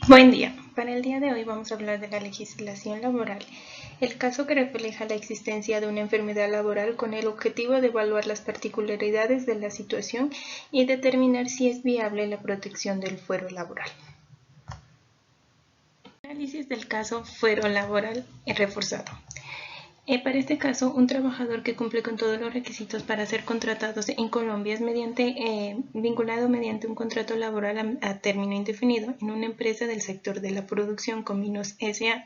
Buen día. Para el día de hoy vamos a hablar de la legislación laboral, el caso que refleja la existencia de una enfermedad laboral con el objetivo de evaluar las particularidades de la situación y determinar si es viable la protección del fuero laboral. Análisis del caso fuero laboral reforzado. Para este caso, un trabajador que cumple con todos los requisitos para ser contratado en Colombia es vinculado mediante un contrato laboral a término indefinido en una empresa del sector de la producción Cominos S.A.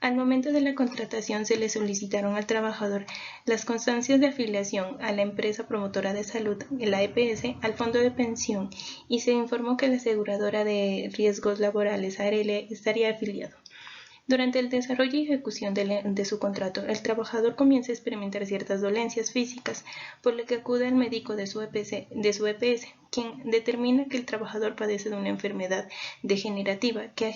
Al momento de la contratación se le solicitaron al trabajador las constancias de afiliación a la empresa promotora de salud, la EPS, al fondo de pensión y se informó que la aseguradora de riesgos laborales ARL estaría afiliado. Durante el desarrollo y ejecución de su contrato, el trabajador comienza a experimentar ciertas dolencias físicas, por lo que acude al médico de su EPS, quien determina que el trabajador padece de una enfermedad degenerativa que ha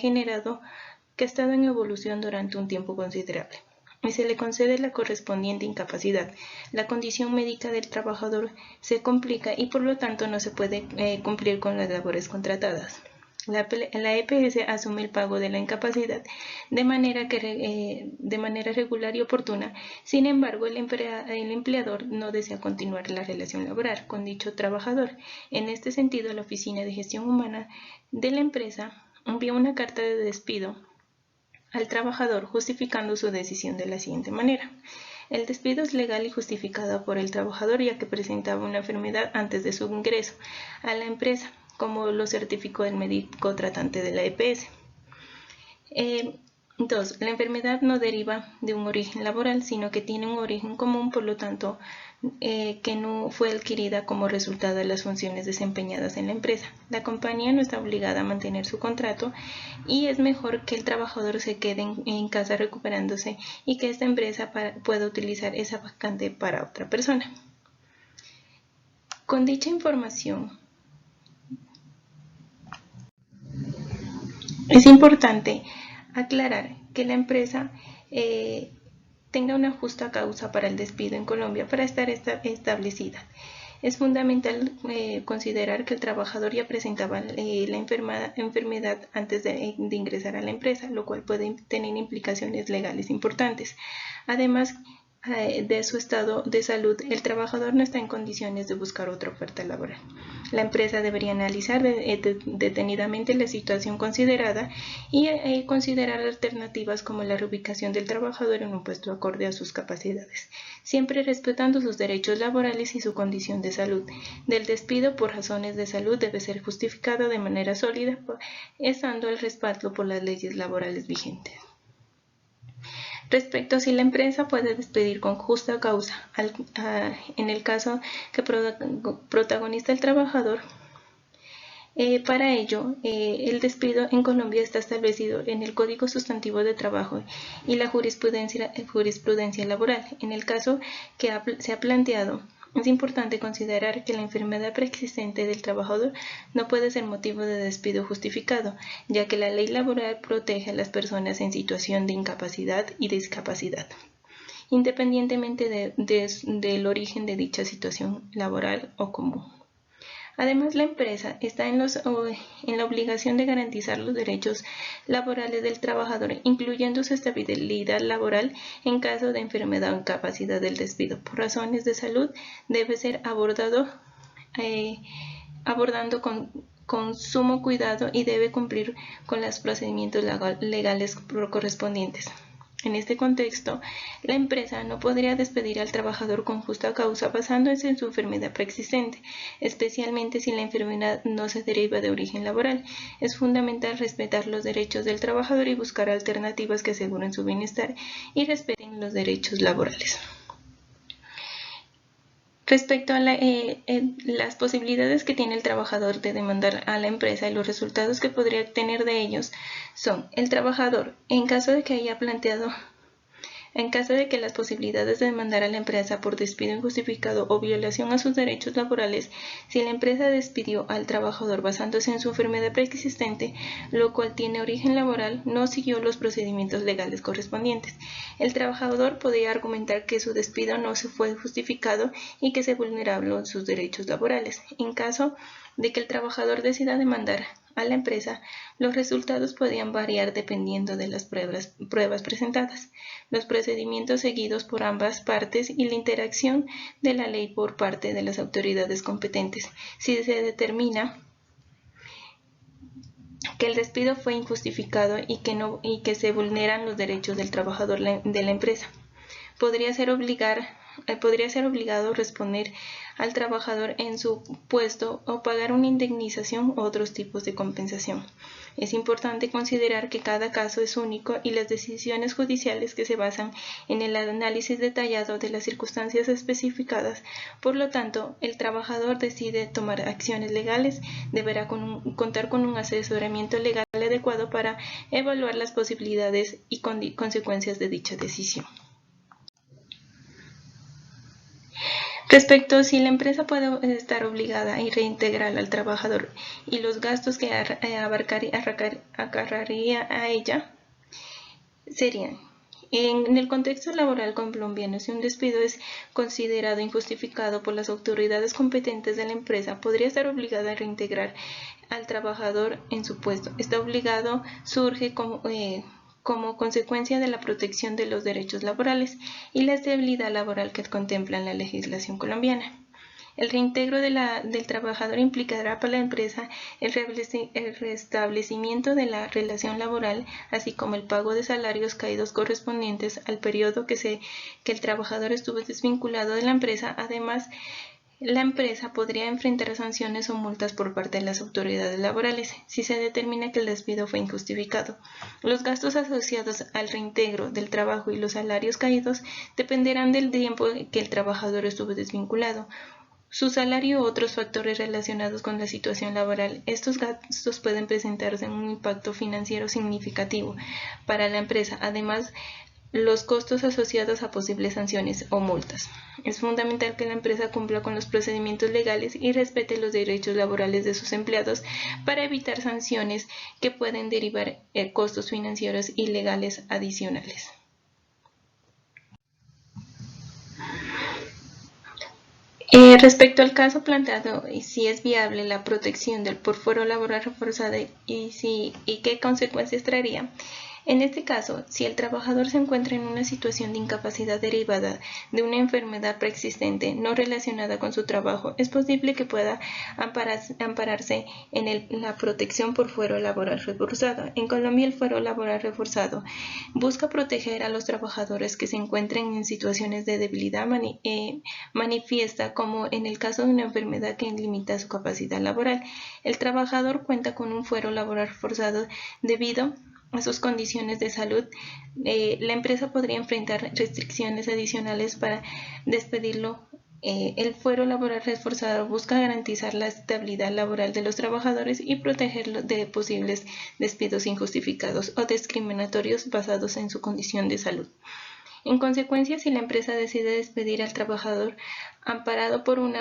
estado en evolución durante un tiempo considerable y se le concede la correspondiente incapacidad. La condición médica del trabajador se complica y por lo tanto no se puede cumplir con las labores contratadas. La EPS asume el pago de la incapacidad de manera regular y oportuna. Sin embargo, el empleador no desea continuar la relación laboral con dicho trabajador. En este sentido, la Oficina de Gestión Humana de la empresa envió una carta de despido al trabajador justificando su decisión de la siguiente manera. El despido es legal y justificado por el trabajador ya que presentaba una enfermedad antes de su ingreso a la empresa, como lo certificó el médico tratante de la EPS. 2. La enfermedad no deriva de un origen laboral, sino que tiene un origen común, por lo tanto, que no fue adquirida como resultado de las funciones desempeñadas en la empresa. La compañía no está obligada a mantener su contrato y es mejor que el trabajador se quede en casa recuperándose y que esta empresa pueda utilizar esa vacante para otra persona. Con dicha información, es importante aclarar que la empresa tenga una justa causa para el despido en Colombia para estar establecida. Es fundamental considerar que el trabajador ya presentaba la enfermedad antes de ingresar a la empresa, lo cual puede tener implicaciones legales importantes. Además de su estado de salud, el trabajador no está en condiciones de buscar otra oferta laboral. La empresa debería analizar detenidamente la situación considerada y considerar alternativas como la reubicación del trabajador en un puesto acorde a sus capacidades, siempre respetando sus derechos laborales y su condición de salud. Del despido por razones de salud debe ser justificado de manera sólida, estando el respaldo por las leyes laborales vigentes. Respecto a si la empresa puede despedir con justa causa en el caso que protagoniza el trabajador, para ello, el despido en Colombia está establecido en el Código Sustantivo de Trabajo y la jurisprudencia laboral. En el caso que se ha planteado, es importante considerar que la enfermedad preexistente del trabajador no puede ser motivo de despido justificado, ya que la ley laboral protege a las personas en situación de incapacidad y discapacidad, independientemente del origen de dicha situación laboral o común. Además, la empresa está en la obligación de garantizar los derechos laborales del trabajador, incluyendo su estabilidad laboral en caso de enfermedad o incapacidad del despido. Por razones de salud, debe ser abordando con sumo cuidado y debe cumplir con los procedimientos legales correspondientes. En este contexto, la empresa no podría despedir al trabajador con justa causa basándose en su enfermedad preexistente, especialmente si la enfermedad no se deriva de origen laboral. Es fundamental respetar los derechos del trabajador y buscar alternativas que aseguren su bienestar y respeten los derechos laborales. Respecto a las posibilidades que tiene el trabajador de demandar a la empresa y los resultados que podría obtener de ellos son: el trabajador, en caso de que las posibilidades de demandar a la empresa por despido injustificado o violación a sus derechos laborales, si la empresa despidió al trabajador basándose en su enfermedad preexistente, lo cual tiene origen laboral, no siguió los procedimientos legales correspondientes. El trabajador podría argumentar que su despido no se fue justificado y que se vulneraron sus derechos laborales. En caso de que el trabajador decida demandar a la empresa, los resultados podían variar dependiendo de las pruebas presentadas, los procedimientos seguidos por ambas partes y la interacción de la ley por parte de las autoridades competentes. Si se determina que el despido fue injustificado y que se vulneran los derechos del trabajador de la empresa, podría ser obligado a responder al trabajador en su puesto o pagar una indemnización u otros tipos de compensación. Es importante considerar que cada caso es único y las decisiones judiciales que se basan en el análisis detallado de las circunstancias especificadas. Por lo tanto, el trabajador decide tomar acciones legales, deberá contar con un asesoramiento legal adecuado para evaluar las posibilidades y consecuencias de dicha decisión. Respecto a si la empresa puede estar obligada a reintegrar al trabajador y los gastos que acarrearía a ella serían: en el contexto laboral colombiano, si un despido es considerado injustificado por las autoridades competentes de la empresa, podría estar obligada a reintegrar al trabajador en su puesto. Este obligado surge como consecuencia de la protección de los derechos laborales y la estabilidad laboral que contempla la legislación colombiana. El reintegro del trabajador implicará para la empresa el restablecimiento de la relación laboral, así como el pago de salarios caídos correspondientes al periodo que el trabajador estuvo desvinculado de la empresa. Además, la empresa podría enfrentar sanciones o multas por parte de las autoridades laborales si se determina que el despido fue injustificado. Los gastos asociados al reintegro del trabajo y los salarios caídos dependerán del tiempo que el trabajador estuvo desvinculado, su salario u otros factores relacionados con la situación laboral. Estos gastos pueden presentarse en un impacto financiero significativo para la empresa. Además, los costos asociados a posibles sanciones o multas. Es fundamental que la empresa cumpla con los procedimientos legales y respete los derechos laborales de sus empleados para evitar sanciones que pueden derivar costos financieros y legales adicionales. Respecto al caso planteado, si es viable la protección por fuero laboral reforzado y qué consecuencias traería. En este caso, si el trabajador se encuentra en una situación de incapacidad derivada de una enfermedad preexistente no relacionada con su trabajo, es posible que pueda ampararse en la protección por fuero laboral reforzado. En Colombia, el fuero laboral reforzado busca proteger a los trabajadores que se encuentren en situaciones de debilidad manifiesta, como en el caso de una enfermedad que limita su capacidad laboral. El trabajador cuenta con un fuero laboral reforzado debido a sus condiciones de salud. La empresa podría enfrentar restricciones adicionales para despedirlo. El fuero laboral reforzado busca garantizar la estabilidad laboral de los trabajadores y protegerlos de posibles despidos injustificados o discriminatorios basados en su condición de salud. En consecuencia, si la empresa decide despedir al trabajador amparado por un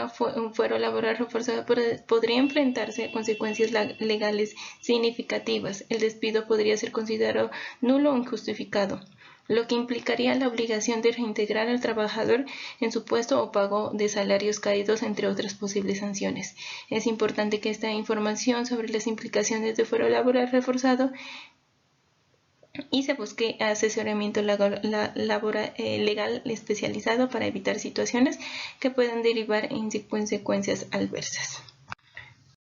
fuero laboral reforzado, podría enfrentarse a consecuencias legales significativas. El despido podría ser considerado nulo o injustificado, lo que implicaría la obligación de reintegrar al trabajador en su puesto o pago de salarios caídos, entre otras posibles sanciones. Es importante que esta información sobre las implicaciones de fuero laboral reforzado y se busque asesoramiento legal especializado para evitar situaciones que puedan derivar en consecuencias adversas.